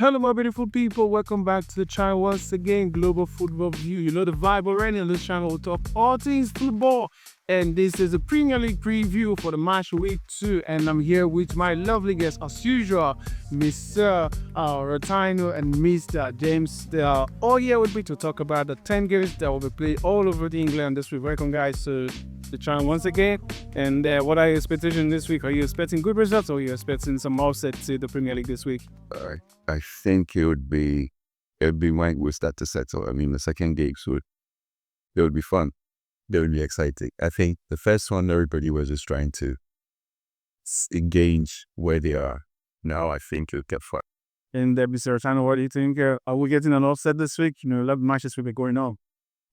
Hello, my beautiful people. Welcome back to the channel once again. Global Football View. You know the vibe already. On this channel, we'll talk all things football. And this is a Premier League preview for the match week 2. And I'm here with my lovely guests, as usual, Mr. Rotino and Mr. James. They are all here with me to talk about the 10 games that will be played all over the England this week. Welcome, guys, to the channel once again. And what are your expectations this week? Are you expecting good results or are you expecting some offset to the Premier League this week? I think it would be when we start to settle. I mean, the second games would be fun. They would be exciting. I think the first one, everybody was just trying to engage where they are. Now I think it'll get fun. And Mr. Rotano, what do you think? Are we getting an offset this week? You know, a lot of matches will be going on.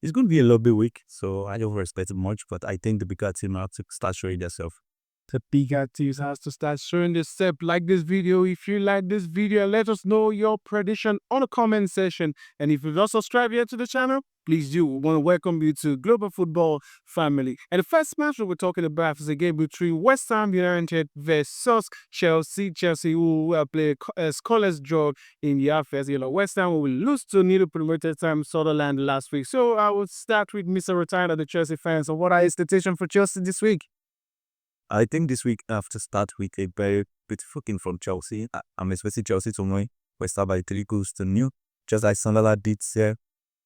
It's going to be a little bit weak, so I don't expect much, but I think the bigger team have to start showing themselves. The bigger teams has to start showing this step. Like this video if you like this video. Let us know your prediction on the comment section. And if you've not subscribed yet to the channel, please do. We want to welcome you to Global Football Family. And the first match that we're talking about is a game between West Ham United versus Chelsea. Chelsea will play a scoreless draw in the affairs. You know, West Ham will lose to newly promoted time Sutherland last week. So I will start with Mr. Rotino, the Chelsea fans. So what are your expectations for Chelsea this week? I think this week I have to start with a very beautiful game from Chelsea. I'm expecting Chelsea to win West Ham by 3-0, just like Sunderland did here.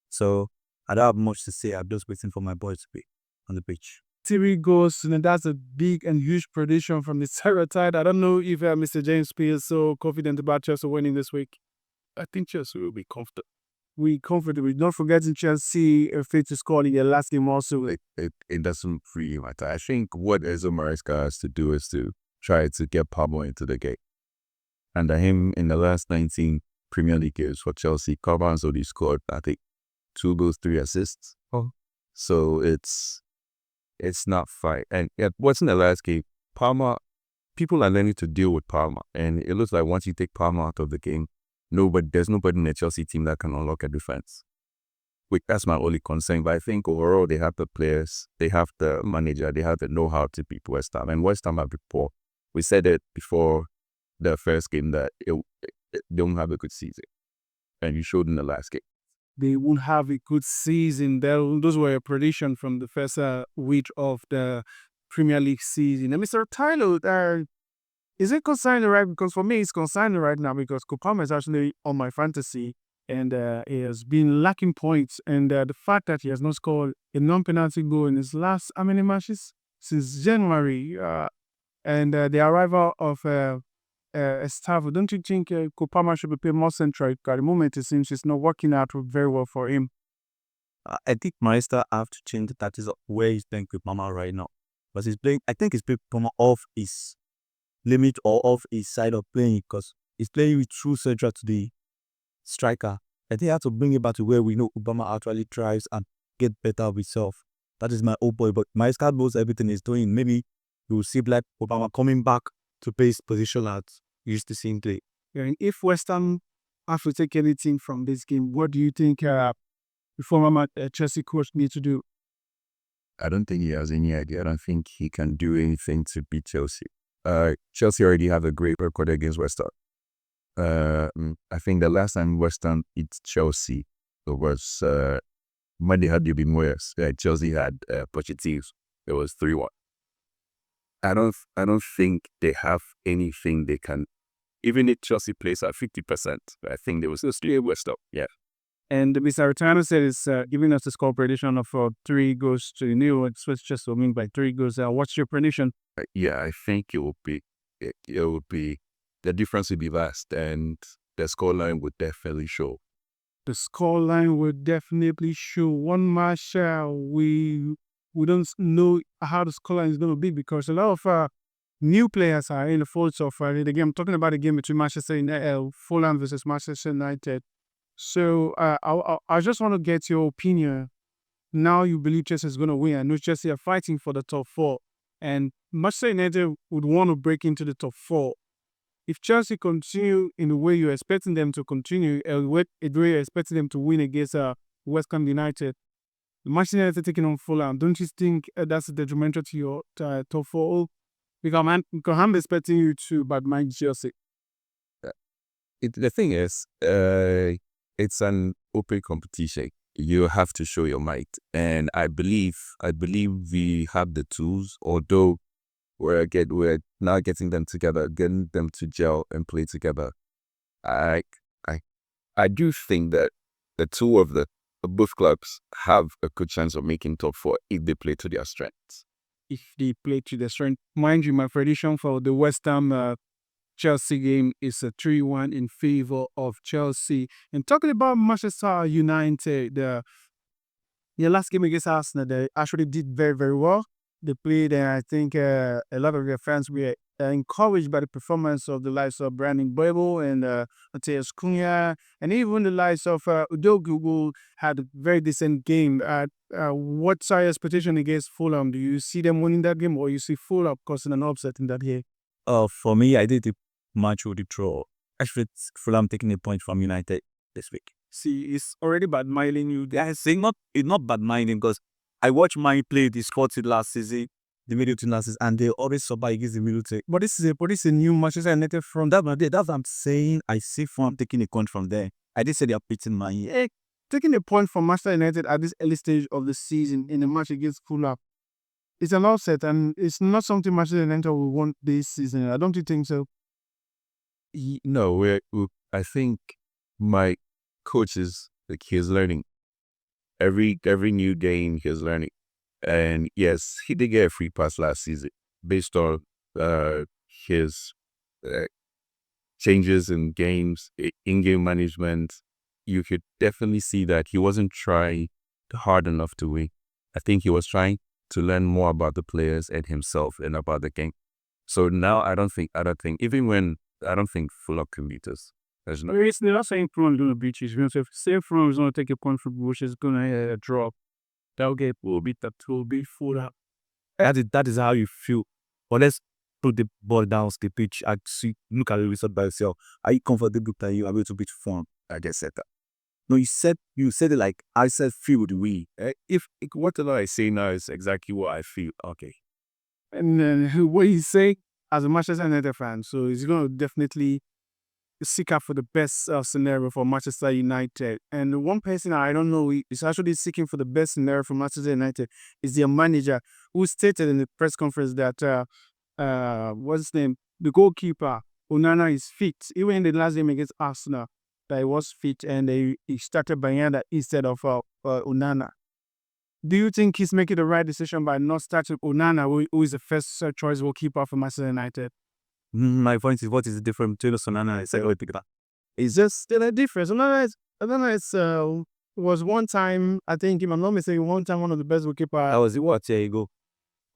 So I don't have much to say. I'm just waiting for my boys to be on the pitch. 3 goals, and that's a big and huge prediction from the Terratide. I don't know if Mr. James feels so confident about Chelsea winning this week. I think Chelsea will be comfortable. Don't forget Chelsea failed to score in their last game also. It doesn't really matter. I think what Enzo Maresca has to do is to try to get Pablo into the game. And him in the last 19 Premier League games for Chelsea, Carvan's already scored, I think, 2 goals, 3 assists. So it's not fine. And what's in the last game, Palmer, people are learning to deal with Palmer. And it looks like once you take Palmer out of the game, there's nobody in the Chelsea team that can unlock a defense. That's my only concern. But I think overall they have the players, they have the manager, they have the know-how to beat West Ham. And West Ham have been poor. We said it before the first game that they don't have a good season. And you showed in the last game. They won't have a good season. Those were a prediction from the first week of the Premier League season. And Mr. Tyler, is it concerning right? Because for me, it's concerning right now because Kopama is actually on my fantasy and he has been lacking points. And the fact that he has not scored a non-penalty goal in his last, how many matches? Since January. And the arrival of Estavo, don't you think Kopama should be paid more central? At the moment, it seems it's not working out very well for him. I think Maestro have to change the tactics of where he's playing with Mama right now. But I think he's playing Pama off his limit or off his side of playing because he's playing with true central to the striker. I think he has to bring it back to where we know Obama actually thrives and get better of himself. That is my old boy. But Maestro knows everything he's doing. Maybe you will see like Obama coming back to play his position at used to seeing play. And if West Ham have to take anything from this game, what do you think the former Chelsea coach needs to do? I don't think he has any idea. I don't think he can do anything to beat Chelsea. Chelsea already have a great record against West Ham. I think the last time West Ham beat Chelsea was when they had Ruben Moyes. Chelsea had Pochettino. It was 3-1. I don't think they have anything they can. Even if Chelsea plays at 50%, I think they will still stay West Ham. Yeah. And Mr. Rotano said it's giving us a score prediction of 3 goals to nil. It's just what I mean by 3 goals. What's your prediction? Yeah, I think it will be. The difference will be vast, and the scoreline would definitely show. The scoreline would definitely show. One match we don't know how the scoreline is going to be because a lot of new players are in the fold so far. Again, I'm talking about the game between Manchester United, Fulham versus Manchester United. So I just want to get your opinion. Now you believe Chelsea is going to win. I know Chelsea are fighting for the top 4. And Manchester United would want to break into the top 4. If Chelsea continue in the way you're expecting them to continue, the way you're expecting them to win against West Ham United, Manchester United taking on Fulham, don't you think that's detrimental to your top 4? Because I'm expecting you to badmouth Chelsea. the thing is, it's an open competition. You have to show your might, and I believe we have the tools. Although we're now getting them together, getting them to gel and play together. I I I do think that the two of both clubs have a good chance of making top four if they play to their strengths. If they play to the strength, mind you, my prediction for the West Ham Chelsea game is a 3-1 in favor of Chelsea. And talking about Manchester United, the last game against Arsenal, they actually did very, very well. They played, and I think a lot of their fans were encouraged by the performance of the likes of Brandon Babel and Mateus Cunha, and even the likes of Udogu, who had a very decent game. What's our expectation against Fulham? Do you see them winning that game, or you see Fulham causing an upset in that game? For me, I did the match with the draw. Actually, it's Fulham taking a point from United this week. See, it's already bad minding you. Yeah, it's not bad minding because I watched mine play the squad team last season, the middle team last season, and they always survive against the middle team. But this is a new Manchester United from That's what I'm saying. I see Fulham taking a point from there. I did say they are beating Man. taking a point from Manchester United at this early stage of the season in a match against Fulham. It's an upset, and it's not something Manchester United will want this season. I don't think so. No, I think my coach is like he's learning every new game. He's learning, and yes, he did get a free pass last season based on his changes in games, in-game management. You could definitely see that he wasn't trying hard enough to win. I think he was trying to learn more about the players and himself and about the game. So now I don't think even when I don't think Fulham can beat us. There's no. They're not saying Fulham is going to beat you. If say Fulham is going to take a point from which is going to drop, that game will beat that will be Fulham. That is how you feel. But let's put the ball down the pitch and see, look at the result by yourself. Are you comfortable that you are able to beat Fulham? I just said that. No, you said it like I said feel the way. If whatever I say now is exactly what I feel, okay. And then what you say as a Manchester United fan, so he's going to definitely seek out for the best scenario for Manchester United. And the one person I don't know is actually seeking for the best scenario for Manchester United is their manager, who stated in the press conference that what's his name, the goalkeeper Onana is fit. Even in the last game against Arsenal, that he was fit, and he started Bayanda instead of Onana. Do you think he's making the right decision by not starting Onana, who is the first choice goalkeeper for Manchester United? My point is, what is the difference between Onana and second picker? It's just still a difference. Onana was one time, I think, if I'm not mistaken, one time one of the best goalkeepers. That was it. What? Here you go.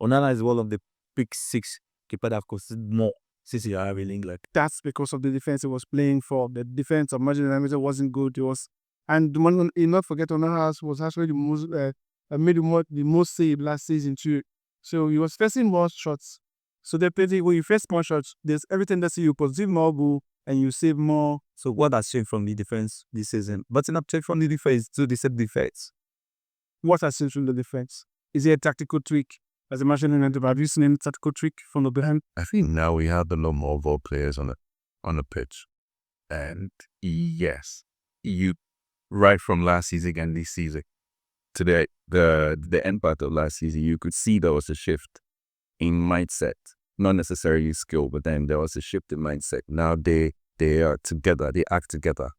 Onana is one of the big six keeper that have costed more since he arrived in England. That's because of the defense he was playing for. The defense of Manchester United wasn't good. It was, and the one you not forget, Onana was actually the most made the most save last season too. So he was facing more shots. So definitely when you face more shots, there's everything that you concede more goal and you save more. So what has changed from the defense this season? But enough change from the defense to the same defense. What has changed from the defense? Is it a tactical tweak? As a Manchester United, have you seen any tactical trick from the behind? I think now we have a lot more ball players on the pitch, and yes, you right from last season and this season to the end part of last season, you could see there was a shift in mindset, not necessarily skill, but then there was a shift in mindset. Now they are together, they act together,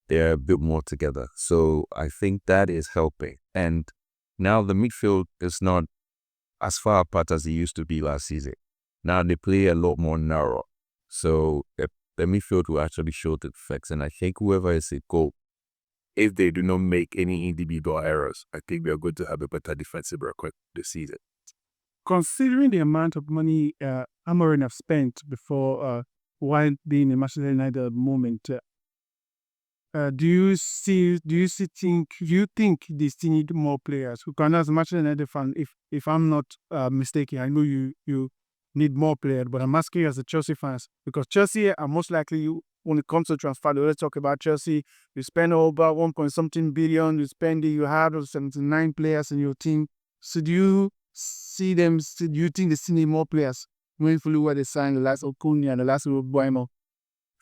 they're a bit more together. So I think that is helping, and now the midfield is not as far apart as it used to be last season. Now they play a lot more narrow. So the midfield will actually show the effects. And I think whoever is a goal, if they do not make any individual errors, I think we are going to have a better defensive record this season. Considering the amount of money Amorim have spent before while being in Manchester United at the moment, do you think they still need more players? Because as a Manchester United fan, if I'm not mistaken, I know you need more players, but I'm asking you as a Chelsea fans, because Chelsea are most likely, when it comes to transfer, let's talk about Chelsea. You spend over 1 point something billion. You have 79 players in your team. So do you see them? Do you think they still need more players? Knowing fully where they signed the last of Cunha and the last of Buemo.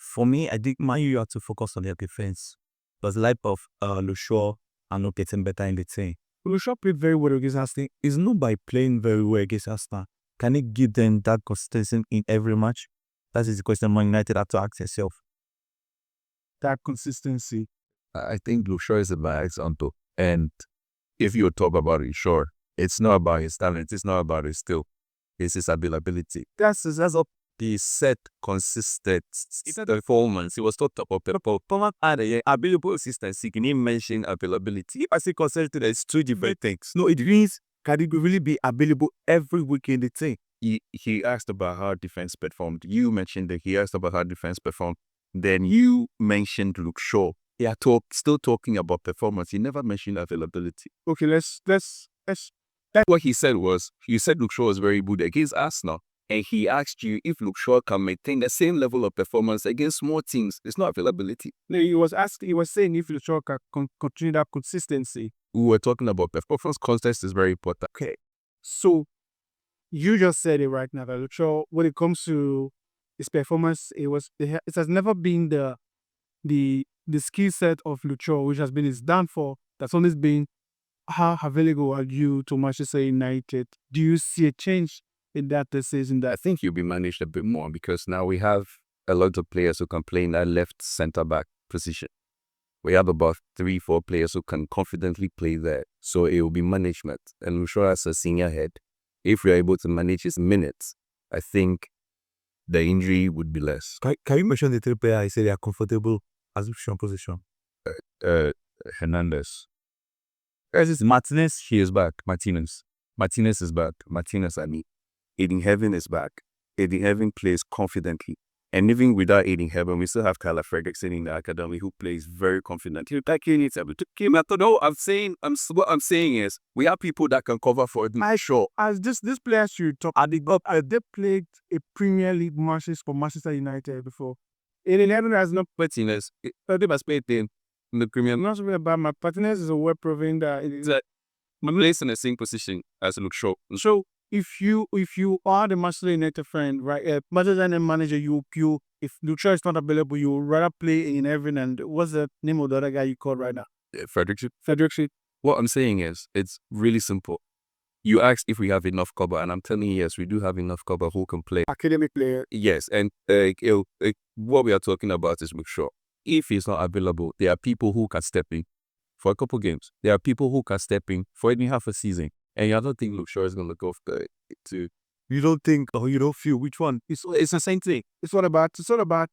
For me, I think Man U have to focus on their defense. Because the life of Lushore are not getting better in the team. Lushore played very well against Arsenal. It's not by playing very well against Arsenal. Can he give them that consistency in every match? That is the question Man United have to ask itself. That consistency. I think Lushore is a bad example. And if you talk about it, sure, it's not about his talent, it's not about his skill, it's his availability. That's up the set consistent performance. He was talked about performance and available consistency. Can you mention availability? If I say consistent, it's two different things. No, it means can he really be available every week in the team? He asked about how defense performed. You mentioned that he asked about how defense performed. Then you mentioned Luke Shaw. Yeah, still talking about performance. He never mentioned availability. Okay, let's What he said was, you said Luke Shaw was very good against Arsenal, and he asked you if Luke Shaw can maintain the same level of performance against small teams. It's not availability. No, he was saying if Luchor can continue that consistency. We were talking about performance context is very important. Okay, so you just said it right now that Luchor, when it comes to his performance, it has never been the skill set of Luchor, which has been his downfall. That's always been how available are you to Manchester United? Do you see a change in that this season? I think you'll be managed a bit more because now we have a lot of players who can play in that left center back position. We have about 3-4 players who can confidently play there. So it will be management. And Lushore as a senior head, if we're able to manage his minutes, I think the injury would be less. Can you mention the three players I say they are comfortable as a position? Hernandez. Martinez, he is back. Martinez is back. Aiden Heaven is back. Aiden Heaven plays confidently. And even without Aiden Heaven, we still have Kyler Fredrickson in the academy who plays very confidently. What I'm saying is, we have people that can cover for it. Sure. As this players you talk, they played a Premier League matches for Manchester United before. Aiden Heaven has not Martinez, they must play in the Premier League. not really about my partners is a well proven that it is. Plays in the same position as Luke Shaw. So if you are the Manchester United fan, right, Manchester United manager, if Lucha is not available, you would rather play in Evan and what's the name of the other guy you called right now? Frederickson. What I'm saying is, it's really simple. You asked if we have enough cover, and I'm telling you, yes, we do have enough cover who can play. Academic player. Yes, and what we are talking about is Luke Shaw. If he's not available, there are people who can step in for a couple games. There are people who can step in for even half a season. And I don't think Luke Shaw is going to go for to. You don't think or you don't feel which one? It's the same thing. It's all about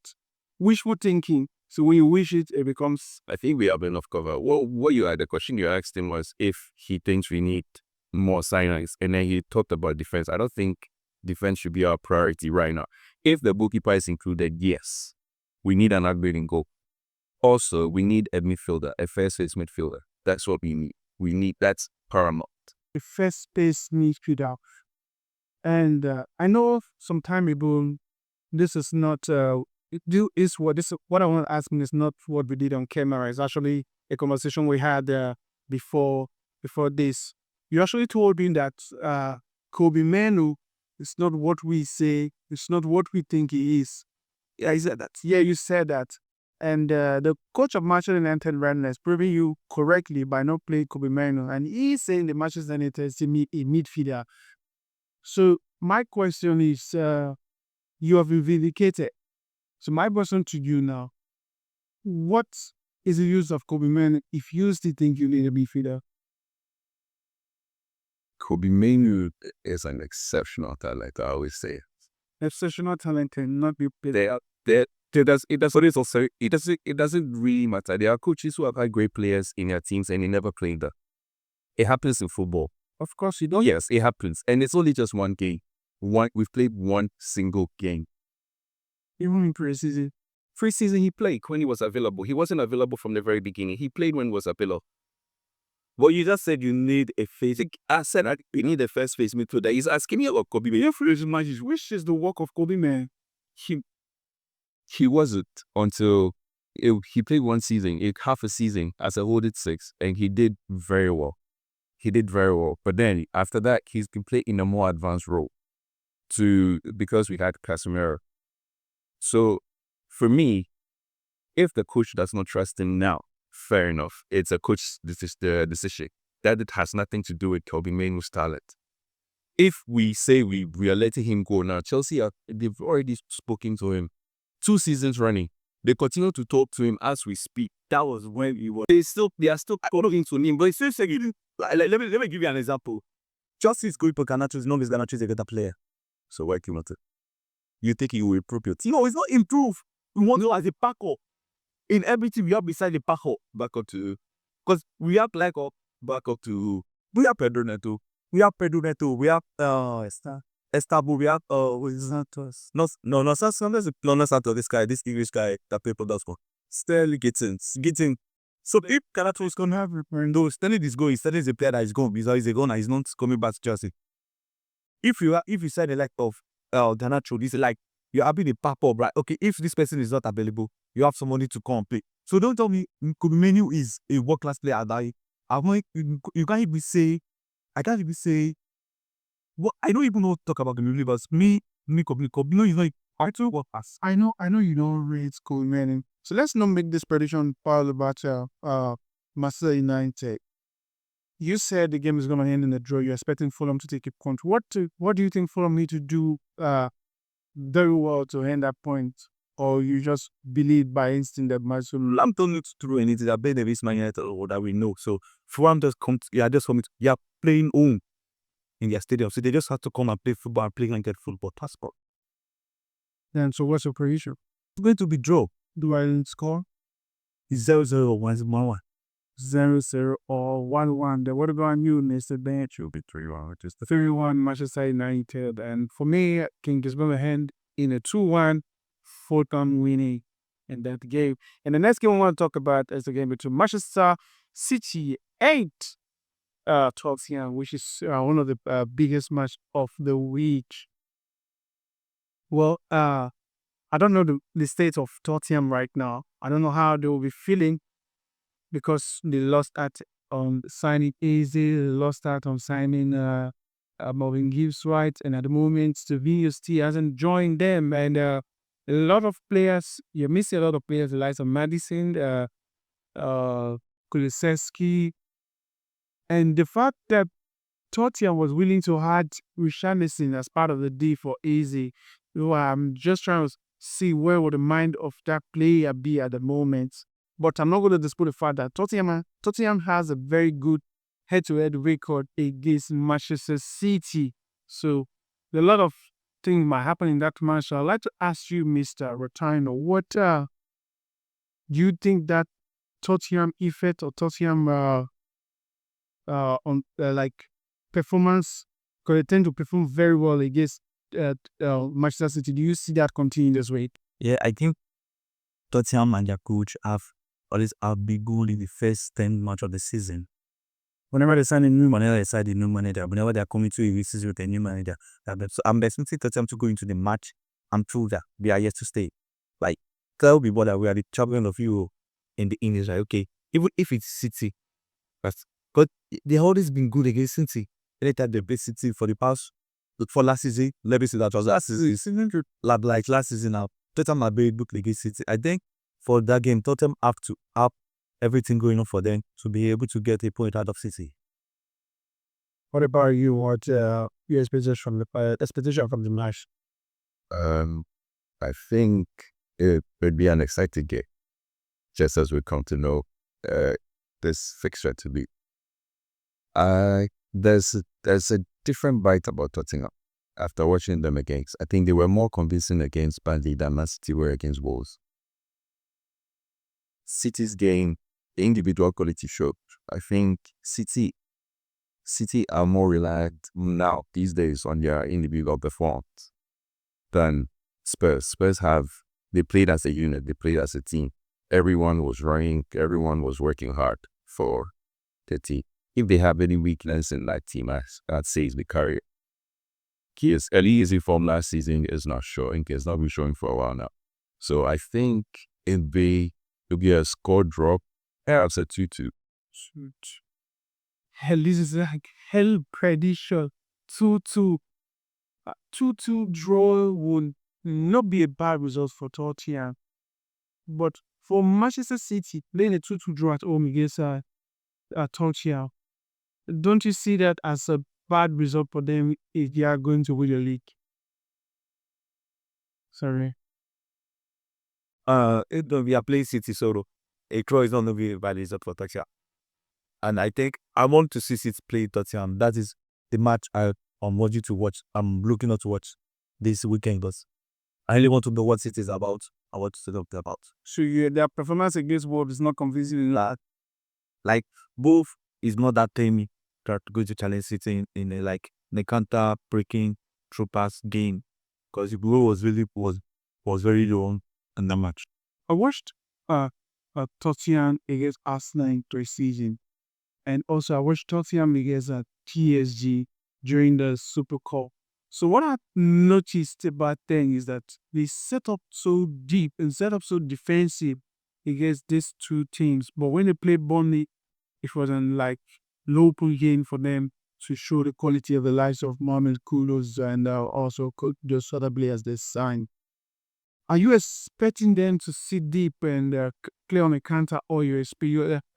wishful thinking. So when you wish it, it becomes. I think we have enough cover. The question you asked him was if he thinks we need more signings, and then he talked about defense. I don't think defense should be our priority right now. If the goalkeeper is included, yes, we need an upgrade in goal. Also, we need a midfielder, a first-base midfielder. That's what we need. That's paramount. The first space midfielder. And I know some time ago, this is not what I want to ask him is not what we did on camera. It's actually a conversation we had before this. You actually told me that Kobe Manu is not what we say. It's not what we think he is. Yeah, I said that. Yeah, you said that. And the coach of Manchester United right now is proving you correctly by not playing Kobe Manu. And he's saying the Manchester United is a midfielder. So my question is, you have been vindicated. So my question to you now, what is the use of Kobe Manu if you still think you need a midfielder? Kobe Manu is an exceptional talent, I always say. Exceptional talent and not be played. It doesn't really matter. There are coaches who have had great players in their teams and they never played them. It happens in football. Of course you don't. Yes, it happens. And it's only just one game. We've played one single game. Even in preseason. Preseason he played when he was available. He wasn't available from the very beginning. He played when he was available. But you just said you need a face. I said we need a first face midfielder. He's asking me about Kobe Manu. Which is the work of Kobe Manu? He wasn't until he played one season, half a season as a holding six, and he did very well. But then after that, he's been playing in a more advanced role because we had Casemiro. So for me, if the coach does not trust him now, fair enough. It's a coach's decision. That it has nothing to do with Kobe Mainoo's talent. If we say we are letting him go now, Chelsea they've already spoken to him 2 seasons running. They continue to talk to him as we speak. That was when we were. They are still talking to him, but it's still saying. Let me give you an example. Chelsea is going for Garnacho. Is not Garnacho is a better player. So why kill it? You think he will improve your team? No, it's not improve. We want to as a backup. In everything we have beside the backup. Backup to Because we have like a backup to we have Pedro Neto. We have Pedro Neto. We have Estabo. We have what is Santos? No, Santos. No, not Santos. This English guy that people does for Sterling Gittins. So if Garnacho is gonna have no Sterling is going. Sterling is a player that is going. He's a gunner. He's not coming back to Chelsea. If you say the lack of Garnacho, this like you're happy the pop up, right? Okay, if this person is not available, you have somebody to come and play. So don't tell me Kobe Mainoo is a world class player. You can't even say. I can't even say. Well, I don't even know what to talk about the universe. Me, Kobe Mainoo is like I too world class. I know you don't rate Cole Manning. So let's not make this prediction Paul about Manchester United. You said the game is going to end in a draw. You're expecting Fulham to take a point. What do you think Fulham need to do very well to end that point? Or you just believe by instinct that Manchester I'm telling you to do anything. I've been against Man United or that we know. So Fulham just come. You're playing home in their stadium. So they just have to come and play football and play United football. Passport. Then so what's your prediction? It's going to be draw. Do I score? It's 0-0 or 1-1. 0-0 or 1-1. Then what about you, Mr. Bench? It'll be 3-1, which is the 3-1 Manchester United. And for me, King is going to end in a 2-1 Fulham winning in that game. And the next game we want to talk about is the game between Manchester City and Tottenham, which is one of the biggest match of the week. Well, I don't know the state of Tottenham right now. I don't know how they will be feeling because they lost out on signing Easy, they lost out on signing Marvin Gibbs, right? And at the moment, the VST hasn't joined them. And a lot of players, you're missing a lot of players, the likes of Madison, Kulusevski. And the fact that Tottenham was willing to add Richarlison as part of the deal for Easy, I'm just trying to see where would the mind of that player be at the moment. But I'm not going to dispute the fact that Tottenham has a very good head-to-head record against Manchester City. So a lot of things might happen in that match. So I'd like to ask you, Mr. Rotino, what do you think that Tottenham effect or Tottenham performance, because they tend to perform very well against Manchester City. Do you see that continue this way? Yeah, I think Tottenham and their coach have always have big goal in the first 10 match of the season. Whenever they sign a new manager, they sign a new manager. Whenever they are coming to a season with a new manager, so I'm expecting Tottenham to go into the match and prove that they are yet to stay. Like, tell people that we are the champion of Europe in the English. Like, okay, even if it's City, but they've always been good against City. Anytime they beat City for last season, let me see that was last season. Like last season now, Tottenham are very good against City. I think for that game, Tottenham have to have everything going on for them to be able to get a point out of City. What about you? What your expectation from the match? I think it would be an exciting game, just as we come to know this fixture to be. There's a different bite about Tottenham after watching them against. I think they were more convincing against Burnley than Man City were against Wolves. City's game, the individual quality showed. I think City are more reliant now these days on their individual performance than Spurs. They played as a unit, they played as a team. Everyone was running, everyone was working hard for the team. If they have any weakness in that team, I'd say it's the career. His early form last season is not showing. It's not been showing for a while now. So I think it'll be a score drop, perhaps a 2-2. Hell, this is like hell prediction. 2-2. 2-2 draw would not be a bad result for Tottenham. But for Manchester City, playing a 2-2 draw at home against Tottenham, don't you see that as a bad result for them if they are going to win the league? Sorry. We are playing City, so a draw is not going to be a bad result for Tottenham. And I think I want to see City play Tottenham. That is the match I'm watching to watch. I'm looking out to watch this weekend because I really want to know what City is about and what to talk about. So their performance against Wolves is not convincing. Like both is not that timely that going to challenge City in a like the counter breaking through pass game because the goal was very long in the match. I watched Tottenham against Arsenal in pre-season, and also I watched Tottenham against PSG during the Super Cup. So what I noticed about them is that they set up so deep and set up so defensive against these two teams. But when they played Burnley, it wasn't like low gain for them to show the quality of the likes of Mohamed Kudus and also those other players they signed. Are you expecting them to sit deep and clear on a counter, or you're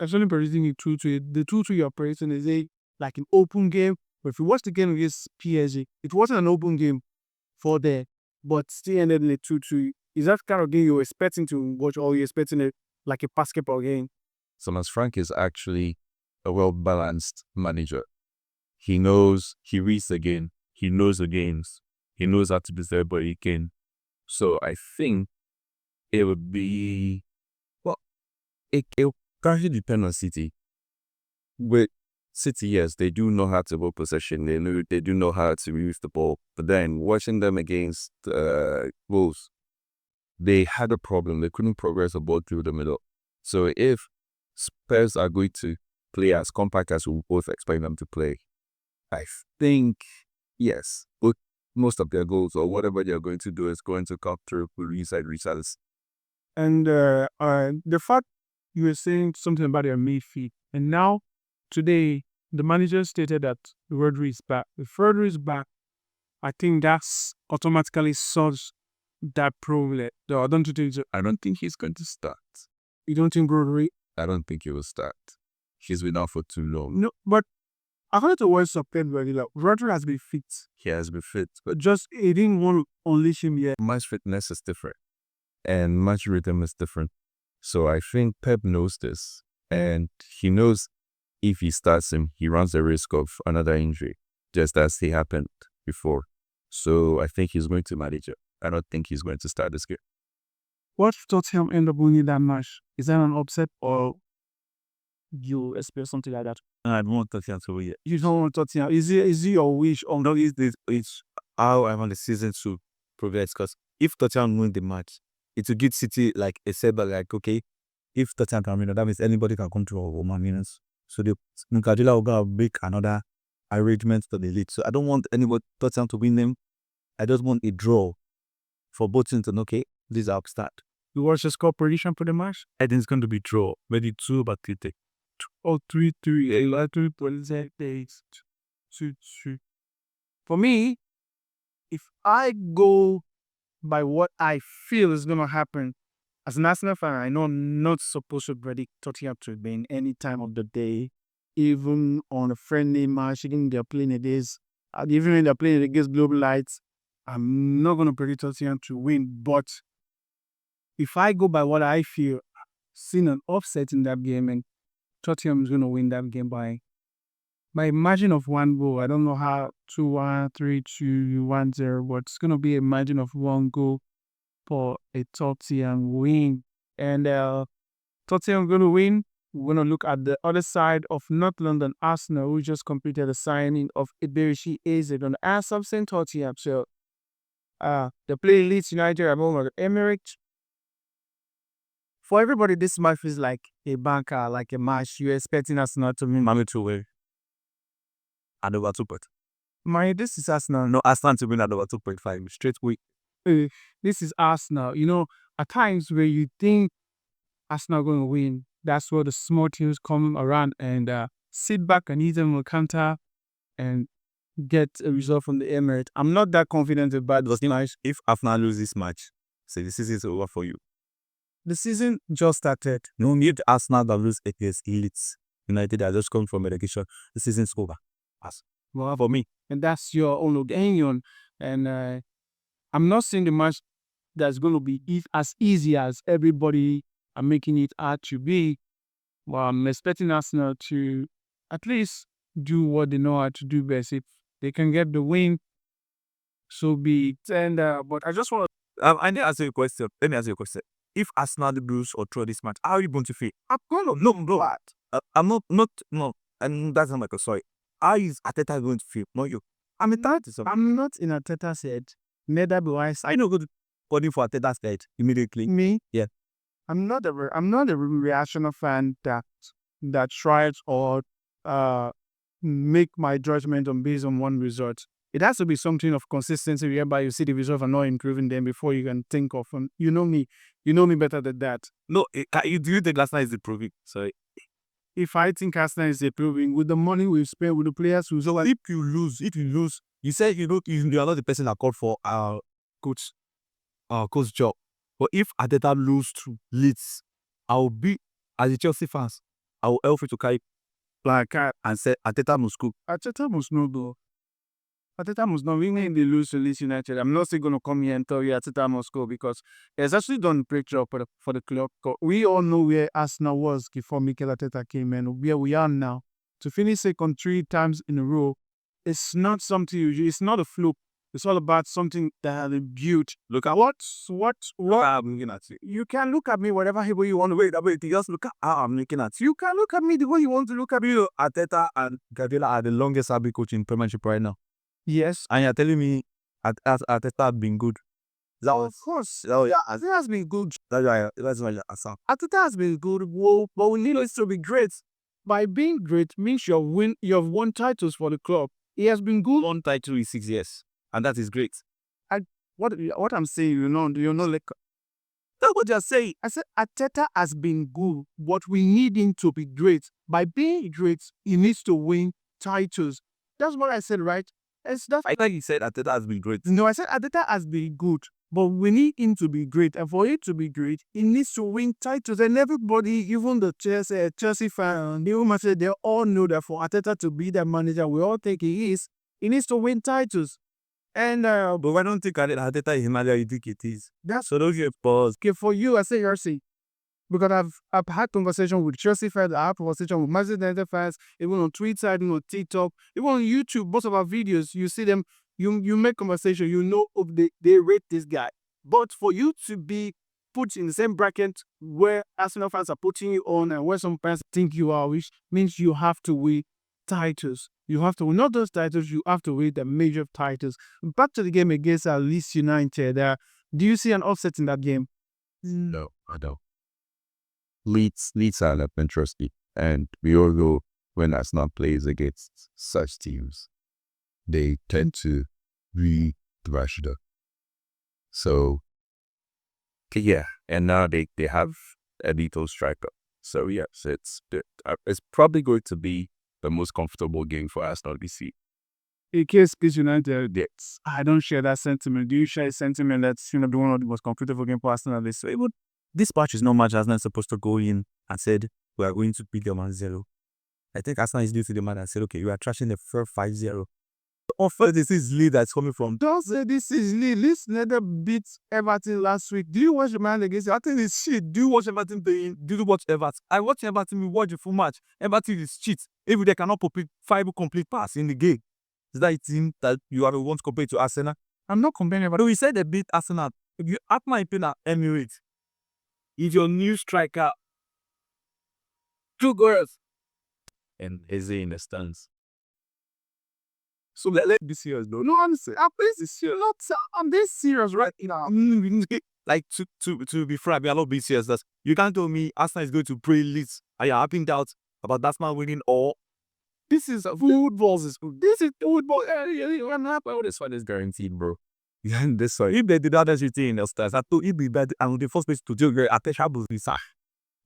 actually predicting it 2-2? The 2-2 you're operating is like an open game. But if you watch the game against PSG, it wasn't an open game for them, but still ended in a 2-2. Is that kind of game you're expecting to watch, or you're expecting it like a basketball game? Thomas Frank is actually a well-balanced manager. He reads the game, he knows the games, he knows how to be there, but he can. So I think it would be, well, it will currently depend on City. With City, yes, they do know how to hold possession, they do know how to use the ball, but then watching them against Wolves, they had a problem. They couldn't progress the ball through the middle. So if Spurs are going to play as compact as we both expect them to play, I think, yes, but most of their goals or whatever they're going to do is going to come through inside results. And the fact you were saying something about their midfield, and now today the manager stated that Rodri is back. If Rodri is back, I think that's automatically solves that problem. No, I don't think so. I don't think he's going to start. You don't think Rodri? I don't think he will start. He's been out for too long. No, but according to words of Pep Guardiola, Rodri has been fit. He has been fit, but Just he didn't want to unleash him yet. match fitness is different and match rhythm is different. So I think Pep knows this, and he knows if he starts him, he runs the risk of another injury, just as he happened before. So I think he's going to manage it. I don't think he's going to start this game. What if Tottenham end up winning that match? Is that an upset, or you expect something like that? I don't want Tottenham to win. You don't want Tottenham. Is it your wish? No, it's how I want the season to progress. Because if Tottenham win the match, it will give City like a setback. Like, okay, if Tottenham can win, that means anybody can come to our Roman winners. So the Guardiola will go make another arrangement to the league. So I don't want anybody Tottenham to win them. I just want a draw for both teams to know, okay, this is our start. You watch the score prediction for the match? I think it's going to be draw. Maybe 2 but 3. Or 3-3. 2-2. For me, if I go by what I feel is going to happen, as an Arsenal fan, I know I'm not supposed to predict Tottenham to win any time of the day, even on a friendly match, even they're playing against, even when they're playing against Global Lights, I'm not going to predict Tottenham to win. But if I go by what I feel, seeing an offset in that game, and Tottenham is going to win that game by margin of 1 goal. I don't know how 2-1, 3-2, 1-0, but it's going to be a margin of 1 goal for a Tottenham win. And Tottenham going to win. We're going to look at the other side of North London Arsenal, who just completed the signing of Iberishi Eze on the Assumption Tottenham. So they play Leeds United at home at Emirates. For everybody, this match is like a banker, like a match you're expecting Arsenal to win. Mami to win. And over 2 point. This is Arsenal. No, Arsenal to win at over 2.5 straight week. This is Arsenal. You know, at times where you think Arsenal going to win, that's where the small teams come around and sit back and eat them a counter and get a result from the Emirates. I'm not that confident about this match. If Arsenal lose this match, say the season is over for you. The season just started. No need Arsenal that lose against Leeds United that just come from relegation. The season's over. Well, for me. And that's your own opinion. And I'm not saying the match that's going to be as easy as everybody are making it out to be. Well, I'm expecting Arsenal to at least do what they know how to do best. If they can get the win, so be it. And but I just want I need to ask you a question. Let me ask you a question. If Arsenal lose or draw this match, how are you going to feel? I'm going to no, bro. I'm not, no, and that's not my question. Sorry. How is Ateta going to feel? Not you. I'm entitled to I'm not in Ateta's head. Neither do I. I know good body for Ateta's head immediately. Me? Yeah. I'm not a reactional fan that tries or make my judgment on based on one result. It has to be something of consistency whereby you see the result and not improving them before you can think of them. You know me better than that. No, do you think last night is improving? Sorry. If I think Arsenal is improving with the money we've spent with the players who so if you lose, you said you are not the person that called for coach job. But if Ateta lose to Leeds, I will be as a Chelsea fans, I will help you to carry placard and say Ateta must go. Ateta must know though. Ateta must know. Even if they lose to Leeds United, I'm not still going to come here and tell you Ateta must go because he has actually done a great job for the club. We all know where Arsenal was before Mikel Ateta came and where we are now. To finish second 3 times in a row, it's not something it's not a fluke. It's all about something that has been built. Look at what I'm looking at you. You can look at me whatever way you want to wait. Wait, just look at how I'm looking at you. You can look at me the way you want to look at me. Ateta and Guardiola are the longest RB coach in Premiership right now. Yes. And you're telling me Ateta has been good. Of course. Yeah, Ateta has been good. That's why I saw. Ateta has been good, but we need it to be great. By being great means you have won titles for the club. He has been good. One title in 6 years. And that is great. What I'm saying, you're not like that's what you're saying. I said Ateta has been good, but we need him to be great. By being great, he needs to win titles. That's what I said, right? I thought you said Ateta has been great. No, I said Ateta has been good, but we need him to be great. And for him to be great, he needs to win titles. And everybody, even the Chelsea fan, they all know that for Ateta to be the manager, we all think he needs to win titles. And but I don't think Ateta is manager. You think it is. So don't you pause. Okay, for you, I say Chelsea. Because I've had conversation with Chelsea fans, I have conversation with Manchester United fans, even on Twitter, even on TikTok, even on YouTube, most of our videos, you see them, you make conversation, you know they rate this guy. But for you to be put in the same bracket where Arsenal fans are putting you on and where some fans think you are, which means you have to win titles. You have to win not those titles, you have to win the major titles. Back to the game against Leeds United. Do you see an offset in that game? No, I don't. Leeds are not interesting. And we all know when Arsenal plays against such teams, they tend to thrash them. So, yeah. And now they have a little striker. So, yes, it's probably going to be the most comfortable game for Arsenal this season. In case Leeds United, I don't share that sentiment. Do you share a sentiment that's the one of the most comfortable game for Arsenal this season? This match is not much Arsenal is supposed to go in and said we are going to beat them 1-0. I think Arsenal is due to the man and said, okay, you are trashing the first 5-0. Offer this is lead that's coming from. Don't say this is lead. Leeds never beat Everton last week. Do you watch the man against you? I think it's shit. Do you watch Everton playing? Do you watch Everton? I watch Everton. We watch the full match. Everton is cheat. If they cannot complete 5 complete pass in the game, is that a team that you are the one to compare to Arsenal? I'm not comparing Everton. No, we said they beat Arsenal. If you ask my opinion at Emirates, is your new striker 2 goals and Eze in the stands. So let's be serious though. No, I'm this serious right now. Like to be frank, we are not being serious. That you can't tell me Arsenal is going to play Leeds. Are you having doubts about Arsenal winning or this is football? This is football. This one is guaranteed, bro. Yeah, this one. If they did that as you think in the stars, I thought it'd be bad. And the first place to do great attention is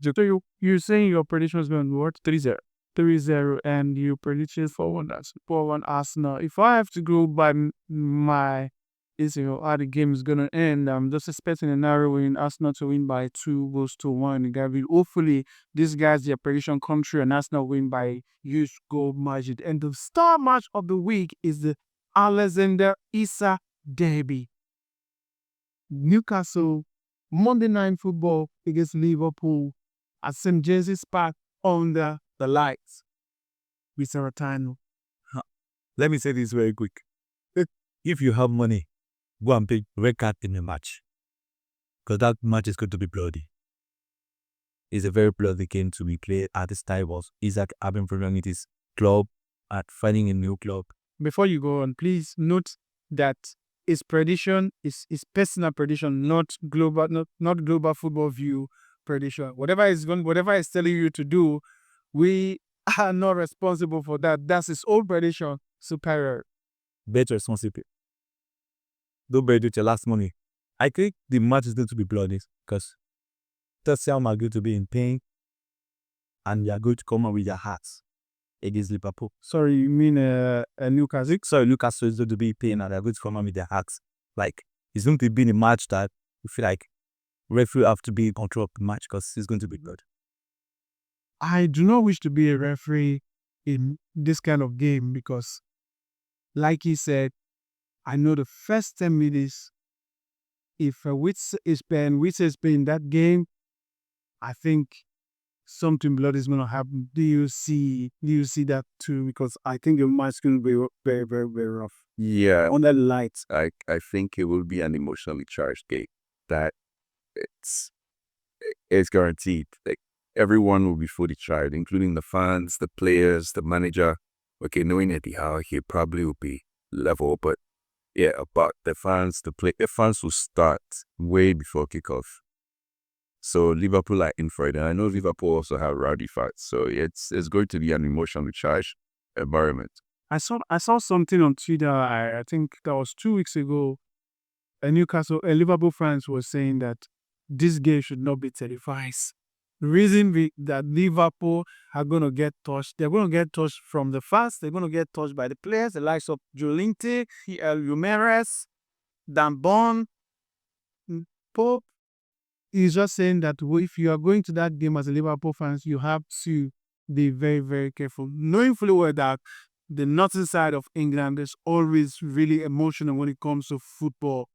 So you're saying your prediction is going to be what? 3-0. 3-0, and you prediction for 1 Arsenal. If I have to go by my is how the game is gonna end. I'm just expecting a narrow win, Arsenal to win by 2-1. Gavin, hopefully these guys their prediction come true and Arsenal win by huge goal margin. And the star match of the week is the Alexander Isak derby. Newcastle Monday Night Football against Liverpool at St. James's Park under the lights with Saratano. Let me say this very quick. If you have money, go and pick red card in the match. Because that match is going to be bloody. It's a very bloody game to be played at this time of Isaac having problem with his club at finding a new club. Before you go on, please note that his prediction is his personal prediction, not global football view prediction. Whatever is telling you to do, we are not responsible for that. That's his own prediction. Superior. Bet responsibly. Don't bet with your last money. I think the match is going to be bloody because Tottenham are going to be in pain and they are going to come out with their hearts against Liverpool. Sorry, you mean Newcastle? Sorry, Newcastle is going to be in pain and they are going to come out with their hearts. Like, it's going to be a match that you feel like referee have to be in control of the match because it's going to be good. I do not wish to be a referee in this kind of game because, like he said, I know the first 10 minutes, if Witz is playing that game, I think something bloody is going to happen. Do you see that too? Because I think the match is going to be very, very, very rough. Yeah, On the lights. I think it will be an emotionally charged game. That it's guaranteed. Like everyone will be fully charged, including the fans, the players, the manager. Okay, knowing Eddie Howe, he probably will be level, but yeah, about the fans, the fans will start way before kickoff. So Liverpool are in for it, and I know Liverpool also have rowdy fans, so it's going to be an emotionally charged environment. I saw something on Twitter. I think that was 2 weeks ago. A Liverpool fans were saying that this game should not be televised. The reason that Liverpool are going to get touched, they're going to get touched from the fans, they're going to get touched by the players, the likes of Jolinte, Ramirez, Dan Bon, Pope. He's just saying that if you are going to that game as a Liverpool fans, you have to be very, very careful. Knowing fully well that the northern side of England is always really emotional when it comes to football.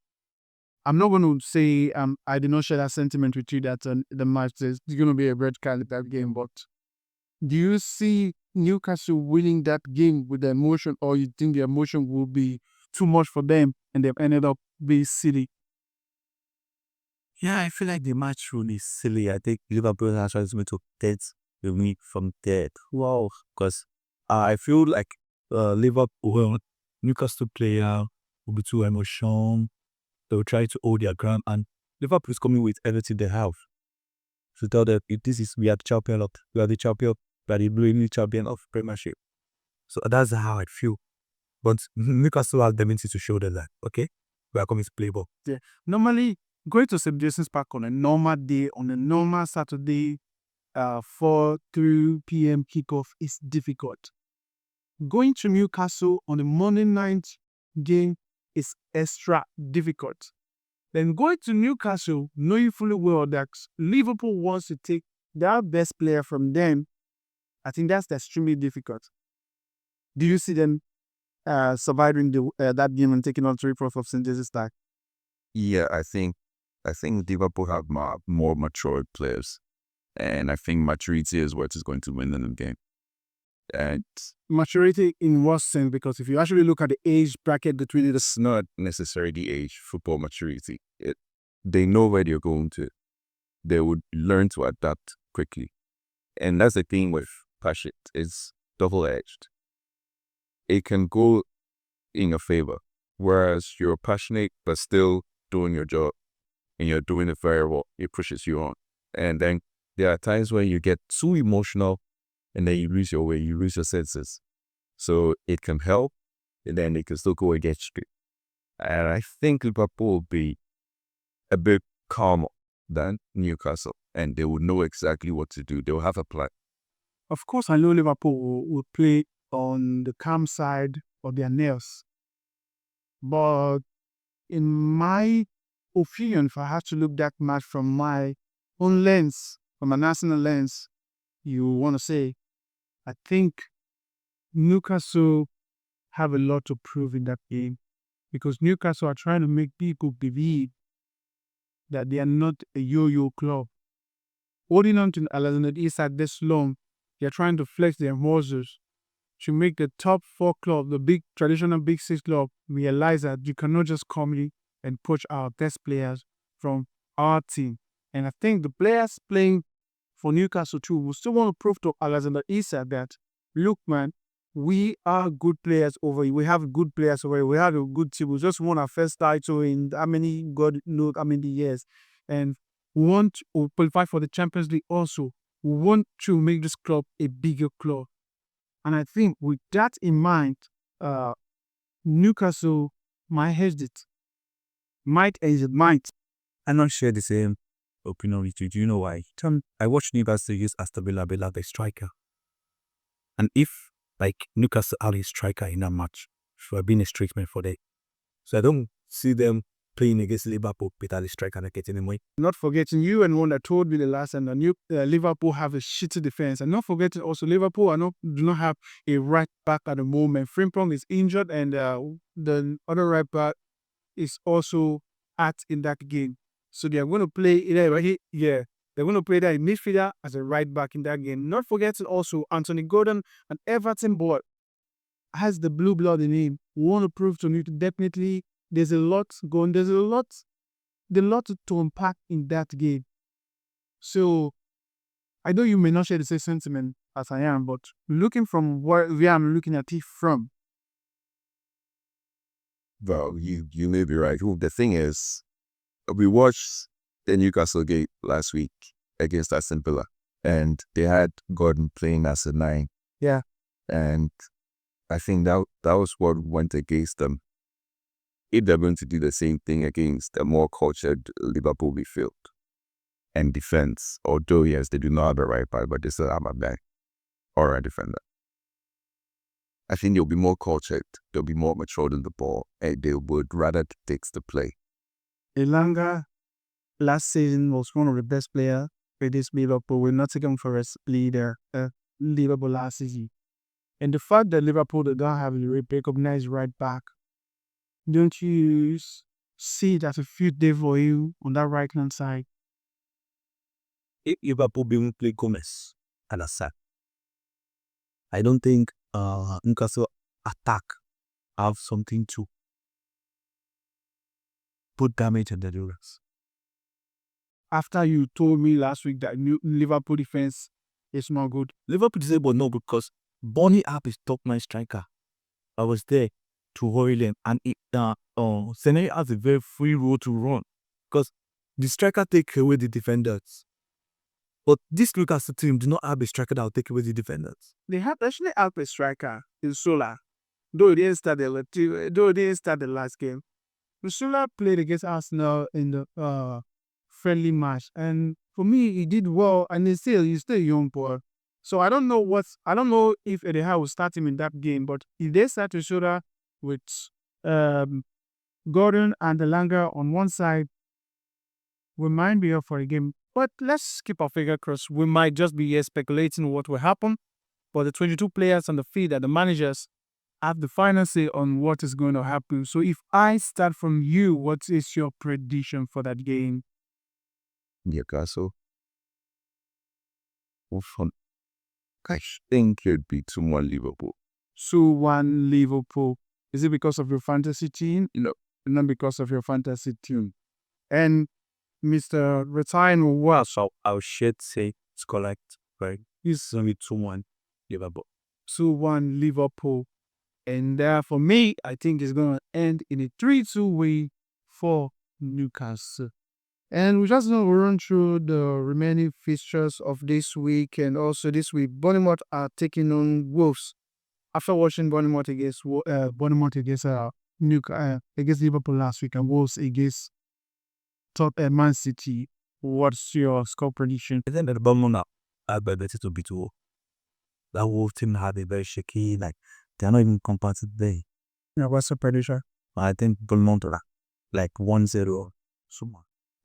I'm not going to say I did not share that sentiment with you that the match is going to be a red card in that game, but do you see Newcastle winning that game with the emotion, or you think the emotion will be too much for them and they've ended up being silly? Yeah, I feel like the match rule is silly. I think Liverpool has tried to get the win from that. Wow, because I feel like Newcastle player will be too emotional. They will try to hold their ground, and Liverpool is coming with everything they have to tell them we are the champion of we are the reigning champion of Premiership. So that's how I feel. But Newcastle have the ability to show them that okay, we are coming to play ball. Yeah. Normally, going to St. James's Park on a normal day, on a normal Saturday, 4-3 p.m. kickoff is difficult. Going to Newcastle on a Monday night game is extra difficult. Then going to Newcastle, knowing fully well that Liverpool wants to take their best player from them, I think that's extremely difficult. Do you see them surviving that game and taking on 3 points of St. James's Park? Yeah, I think Liverpool have more mature players, and I think maturity is what is going to win them the game. And maturity in what sense? Because if you actually look at the age bracket between it, it's not necessarily age, football maturity. They know where they're going to. They would learn to adapt quickly. And that's the thing with passion. It's double-edged. It can go in your favor, whereas you're passionate but still doing your job and you're doing it very well. It pushes you on. And then there are times when you get too emotional and then you lose your way, you lose your senses. So it can help, and then it can still go against you. And I think Liverpool will be a bit calmer than Newcastle, and they will know exactly what to do. They'll have a plan. Of course, I know Liverpool will play on the calm side of their nerves. But in my opinion, if I have to look that match from my own lens, from a national lens, you want to say, I think Newcastle have a lot to prove in that game because Newcastle are trying to make people believe that they are not a yo-yo club. Holding on to Alexander Isak this long, they're trying to flex their muscles to make the top 4 club, the big traditional big 6 club, realize that you cannot just come in and poach our best players from our team. And I think the players playing for Newcastle too will still want to prove to Alexander Isak that, look, man, we are good players over here. We have good players over here. We have a good team. We just won our first title in how many, God knows how many years. And we want to qualify for the Champions League also. We want to make this club a bigger club. And I think with that in mind, Newcastle might hedge it. Might edge it, might. I not share the same opinion with you. Do you know why? I watched Newcastle use Astabella Bella the striker. And if like Newcastle had a striker in that match, should have been a treatment for them. So I don't see them playing against Liverpool without the striker not getting away. Not forgetting you and one that told me the last time that Liverpool have a shitty defense. And not forgetting also Liverpool do not have a right back at the moment. Frimpong is injured and the other right back is also out in that game. So they are going to play they're going to play that midfielder as a right back in that game. Not forgetting also Anthony Gordon, an Everton boy, has the blue blood in him. We want to prove to you definitely there's a lot going. There's a lot to unpack in that game. So I know you may not share the same sentiment as I am, but looking from where I'm looking at it from. Well, you may be right. The thing is, we watched the Newcastle game last week against Aston Villa, and they had Gordon playing as a 9. Yeah. And I think that was what went against them. If they're going to do the same thing against a more cultured Liverpool midfield and defense, although yes, they do not have a right back, but they still have a back or a defender. I think they'll be more cultured, they'll be more matured in the ball, and they would rather take the play. Elanga last season was one of the best players for this Liverpool. We're not taking for a leader, Liverpool last season. And the fact that Liverpool don't have a recognized right back, don't you see that a few day for you on that right hand side? If Liverpool will play Gomez and Assad, I don't think Newcastle attack have something to put damage on the Duras. After you told me last week that Liverpool defense is not good. Liverpool defense was not good because Bonnie App is top 9 striker. I was there to hurry them, and Senegal has a very free road to run because the striker take away the defenders. But this Newcastle team do not have a striker that will take away the defenders. They have actually have a striker in Sola, though they didn't start the last game. Sola played against Arsenal in the friendly match, and for me, he did well, and he's still a young boy. So I don't know if Eddie Howe will start him in that game, but if they start to Sola with Gordon and Elanga on one side, we might be up for a game. But let's keep our finger crossed. We might just be here speculating what will happen. But the 22 players on the field and the managers have the final say on what is going to happen. So if I start from you, what is your prediction for that game? Newcastle. I think it'd be 2-1 Liverpool. 2-1 Liverpool. Is it because of your fantasy team? No. Not because of your fantasy team. And Mr. Retiring well. So I should say it's correct, right? It's only 2-1 Liverpool. 2-1 Liverpool. And for me, I think it's going to end in a 3-2 win for Newcastle. And we're just going to run through the remaining fixtures of this week. And also this week, Bournemouth are taking on Wolves. After watching Bournemouth against against Liverpool last week and Wolves against Man City, what's your score prediction? I think that Bournemouth are better to beat Wolves. That Wolves team had a very shaky, like they're not even compared today. Yeah, what's your prediction? I think Bournemouth like 1-0. Suma.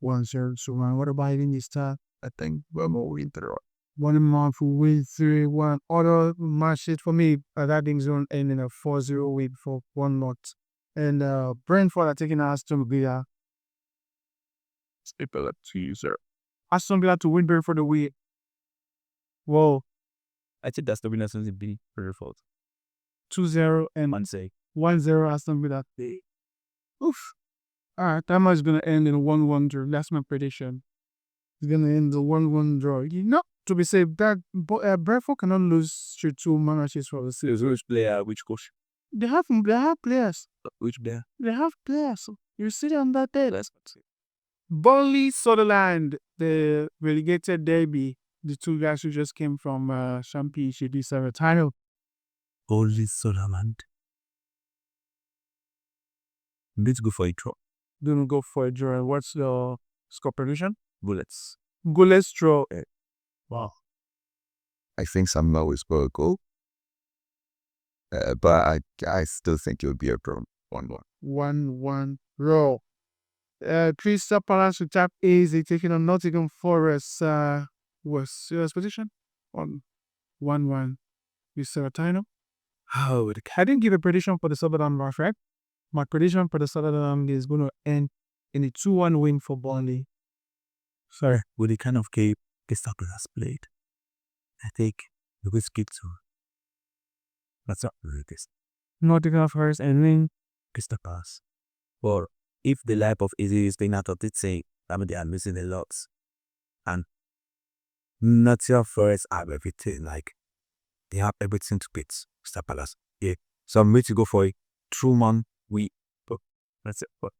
1-0 to 1. What about in the start? I think Burma will win 3-1. 1 month will win 3-1. Other matches for me, that thing's going to end in a 4-0 win for 1 month. And Brentford are taking Aston Villa. EPL at 2-0. Aston Villa to win Brentford away. Whoa, I think that's the winner since it be very fault. 2-0 and Man say 1-0 Aston Villa. Oof. All right, that match is going to end in a 1-1 draw. That's my prediction. It's going to end in a 1-1 draw. You know, to be safe, that Brentford cannot lose to 2 matches for the season. which player, which coach, They have players. which player. They have players. You sit on that day. Burnley, Sutherland, the relegated derby. The 2 guys who just came from Championship deserve a title. Holy Solomon. Let's go for a draw. Don't go for a draw. What's the score prediction? Bullets. Goalless draw. Wow. I think Samuel will score a goal. But I still think it will be a draw. 1-1. 1-1 draw. Crystal Palace with tap easy taking on Nottingham Forest. Was your position? 1-1. Mr. Tino. How? I didn't give a prediction for the Sutherland match, right? My prediction for the Sutherland is going to end in a 2-1 win for Burnley. Sorry. With the kind of game Crystal Palace played, I think we will skip to. That's not really this. Nottingham Forest and win. Crystal Palace. Or if the life of Izzy is being out of it, say, I mean, they are missing a lot. And Nottingham Forest have everything. Like, they have everything to beat Crystal Palace. Yeah. So I'm ready to go for a true man. That's it. But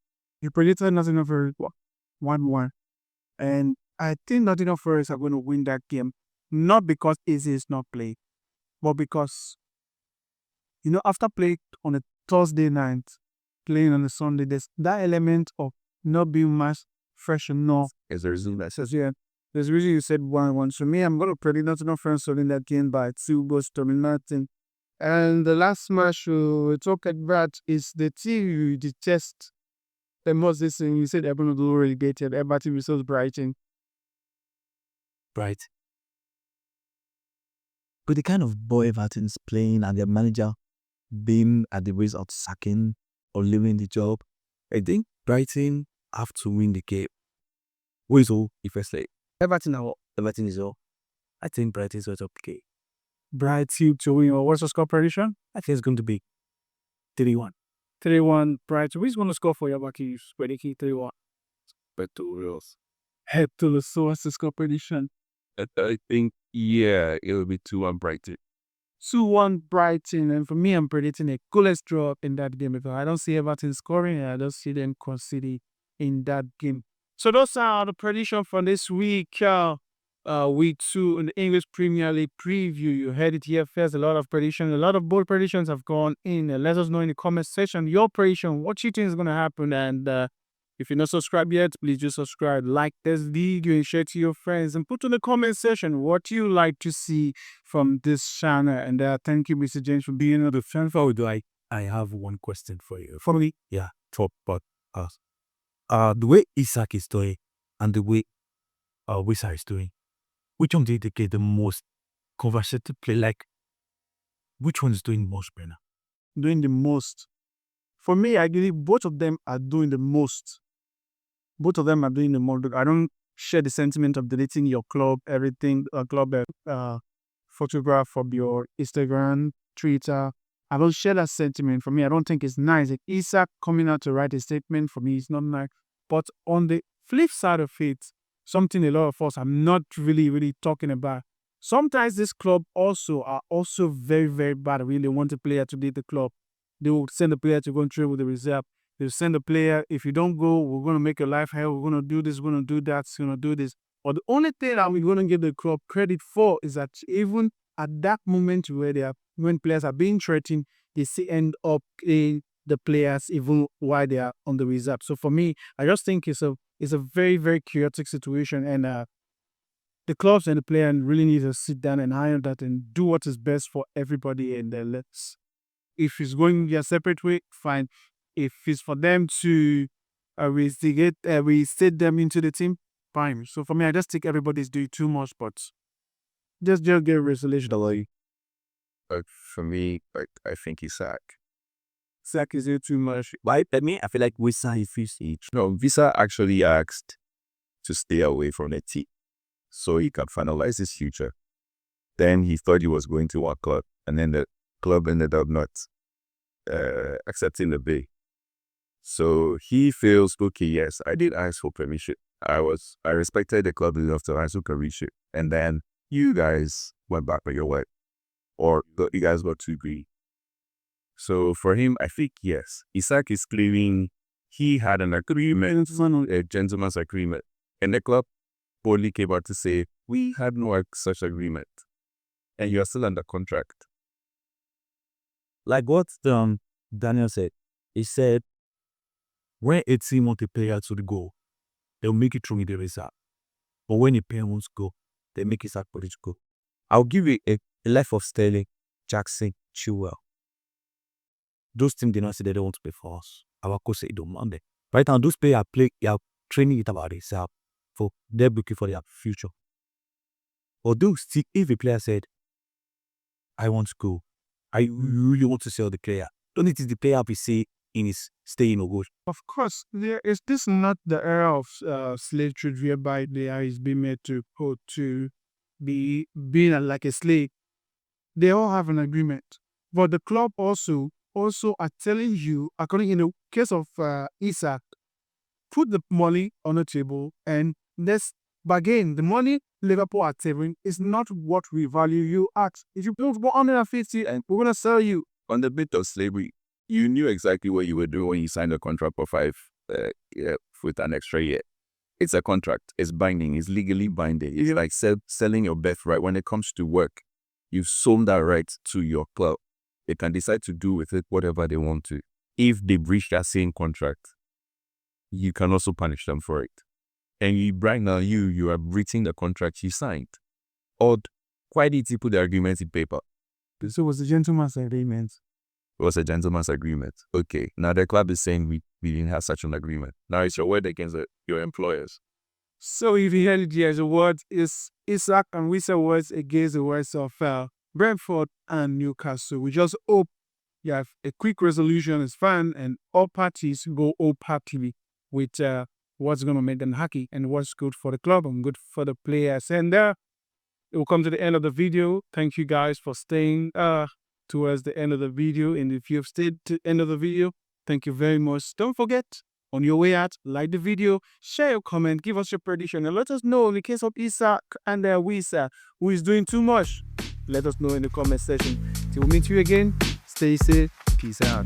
You predicted Nottingham Forest 1-1. And I think Nottingham Forest are going to win that game. Not because Izzy is not playing, but because, after playing on a Thursday night, playing on a Sunday, there's that element of not being much fresh enough. Is there a Zoom that says Yeah, there's a reason you said 1-1. So me, I'm going to predict Nottingham Forest winning that game by 2 goals to nothing. And the last match we talk about is the team you detest the most this thing. You said Everton will relegated. Everton versus Brighton. right. But the kind of boy Everton's playing and their manager being at the risk of sacking or leaving the job, I think Brighton have to win the game. Who is all if I say Everton are Everton is all? I think Brighton is also okay. Brighton to win. What's the score prediction? I think it's going to be 3-1. 3-1 Brighton. Who's going to score for your Bakis? Predicting 3-1. but 2 reals? Head to the source, the score prediction. I think, yeah, it will be 2-1 Brighton. 2-1 Brighton. And for me, I'm predicting a goalless draw in that game because I don't see Everton scoring and I don't see them conceding in that game. So those are the predictions for this week. Week 2 in the English Premier League preview. You heard it here first. A lot of predictions, a lot of bold predictions have gone in. Let us know in the comment section your prediction, what you think is going to happen. And if you're not subscribed yet, please do subscribe, like this video, and share to your friends. And put in the comment section what you like to see from this channel. And thank you, Mr. James, for being on the fan. I have one question for you. For me, Yeah, talk about us. The way Isaac is doing and the way Wisa is doing, which one do you think is the most conversative play? Like, which one is doing most better? doing the most. For me, I believe both of them are doing the most. Both of them are doing the most. I don't share the sentiment of deleting your club, everything, club photograph from your Instagram, Twitter. I don't share that sentiment. For me, I don't think it's nice. Like Isaac coming out to write a statement, for me, it's not nice. But on the flip side of it, something a lot of us are not really talking about. Sometimes this club also are also very, very bad. Really want a player to lead the club. They will send the player to go and train with the reserve. They'll send the player, if you don't go, we're going to make your life hell. We're going to do this, we're going to do that, we're going to do this. But the only thing that we're going to give the club credit for is that even at that moment when players are being threatened, they still end up playing the players even while they are on the reserve. So for me, I just think it's a very, very chaotic situation. And the clubs and the player really need to sit down and iron that and do what is best for everybody. And if it's going their separate way, fine. If it's for them to we sit them into the team. Fine. So for me, I just think everybody's doing too much, but just get a resolution. But for me, like, I think Isaac. Zach is it too much. Why? I mean, I feel like Wisa if you see No, Visa actually asked to stay away from the team so he could finalize his future. Then he thought he was going to one club, and then the club ended up not accepting the bid. So he feels, okay, yes, I did ask for permission. I respected the club enough to ask for permission. And then you guys went back on your way. Or you guys got too greedy. So for him, I think, yes, Isaac is claiming he had an agreement, a gentleman's agreement. And the club boldly came out to say, we had no such agreement. And you're still under contract. like what Daniel said. He said, when a team wants a player to the goal, they'll make it through the result. But when a player wants to go, they make it start political. I'll give you a life of Sterling, Jackson, Chilwell. Those teams did not say they don't want to play for us. Our coach said it don't mind them. Right now, those players are training it about themselves. For they're looking for their future. Although still, if a player said, I want to go, I really want to sell the player. Don't it is the player be say in his staying or good. Of course, there is this not the era of slave trade whereby the player is being made to be being like a slave. They all have an agreement, but the club also are telling you, according in the case of Isaac, put the money on the table and let's bargain. The money Liverpool are saving is not what we value you at. If you put 150, and we're gonna sell you. On the bit of slavery, you knew exactly what you were doing when you signed a contract for 5 with an extra year. It's a contract. It's binding. It's legally binding. It's like selling your birthright. When it comes to work, you've sold that right to your club. They can decide to do with it whatever they want to. If they breach that same contract, you can also punish them for it. And right now, you are breaching the contract you signed. Or why did you put the agreement in paper? So it was a gentleman's agreement. It was a gentleman's agreement. Okay. Now the club is saying we didn't have such an agreement. Now it's your word against your employers. So if you heard it here, the word is Isaac and we say words against the words of Brentford and Newcastle. We just hope you have a quick resolution is fine and all parties go all party with what's going to make them happy and what's good for the club and good for the players. And it will come to the end of the video. Thank you guys for staying towards the end of the video. And if you have stayed to the end of the video, thank you very much. Don't forget, on your way out, like the video, share your comment, give us your prediction, and let us know in the case of Isaac and Wisa, who is doing too much. Let us know in the comment section. Till we meet you again, stay safe. Peace out.